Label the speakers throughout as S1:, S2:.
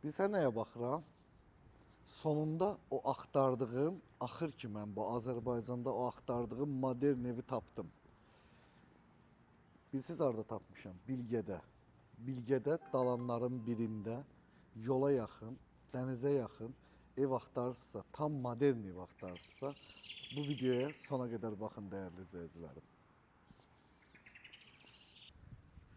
S1: Bilsə nəyə baxıram? Sonunda o axtardığım, axır ki mən bu Azərbaycanda o axtardığım modern evi tapdım. Bilsiz harda tapmışam? Bilgədə. Bilgədə dalanların birində yola yaxın, dənizə yaxın ev axtarırsınızsa, tam modern ev axtarırsınızsa, bu videoya sona qədər baxın dəyərli izləyicilərim.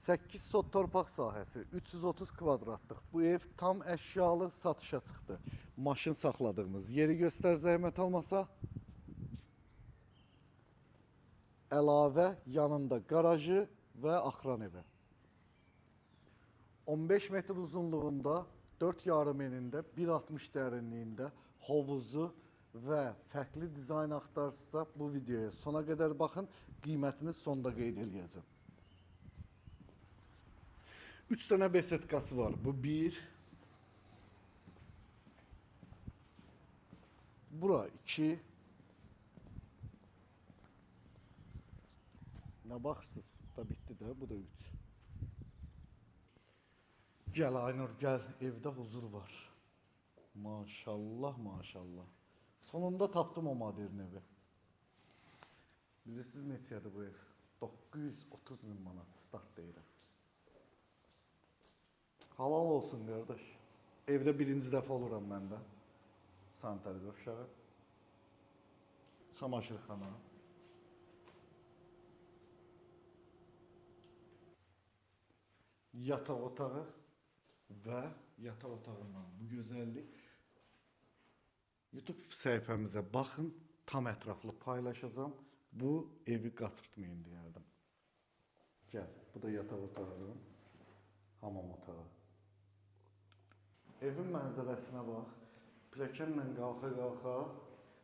S1: 8 sot torpaq sahəsi, 330 kvadratlıq bu ev tam əşyalı satışa çıxdı. Maşın saxladığımız yeri göstər zəhmət olmasa. Əlavə yanında qarajı və axran evi. 15 metr uzunluğunda, 4,5 enində, 1,60 dərinliyində hovuzu və fərqli dizayn axtarsınızsa bu videoya sona qədər baxın, qiymətini sonda qeyd edəcəm. 3 tane besetkası var. Bu bir. Bura 2. Ne baxırsınız? Bu da bitti de. Bu da 3. Gel Aynur gel. Evde huzur var. Maşallah maşallah. Sonunda tapdım o modern evi. Bilirsiniz neçədir bu ev? 930 min manat start deyirəm. Halal olsun kardeş. Evde birinci defa oluram mən də. Sanitar qovşağı. Çamaşırxana. Yataq otağı və yataq otağından bu gözəllik. YouTube səhifəmizə baxın, tam ətraflı paylaşacağım. Bu evi qaçırtmayın deyərdim. Gəl, bu da yataq otağı, hamam otağı. Evin mənzərəsinə bax. Pilləkənlə qalxa-qalxa.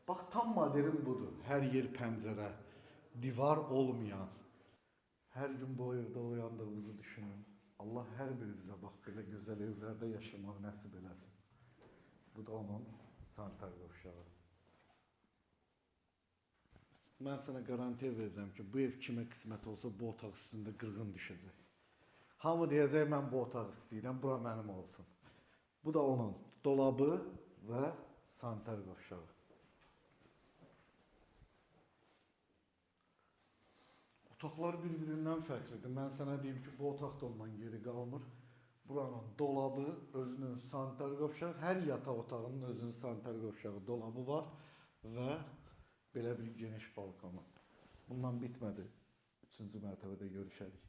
S1: Bax, tam modern budur. Hər yer pəncərə, divar olmayan. Hər gün bu evdə uyandığınızı düşünün. Allah hər birinizə bax, belə gözəl evlərdə yaşamaq nəsib eləsin. Bu da onun sanitar qovşağı. Mən sənə garantiya verirəm ki, bu ev kimə qismət olsa bu otaq üstündə qırğın düşəcək. Hamı deyəcək, mən bu otaq istəyirəm, bura mənim olsun. Bu da onun dolabı və sanitar qovşağı. Otaqlar bir-birindən fərqlidir. Mən sənə deyim ki, bu otaq da ondan geri qalmır. Buranın dolabı, özünün sanitar qovşağı, hər yataq otağının özünün sanitar qovşağı, dolabı var və belə bir geniş balkonu. Bundan bitmədi. 3-cü mərtəbədə görüşərik.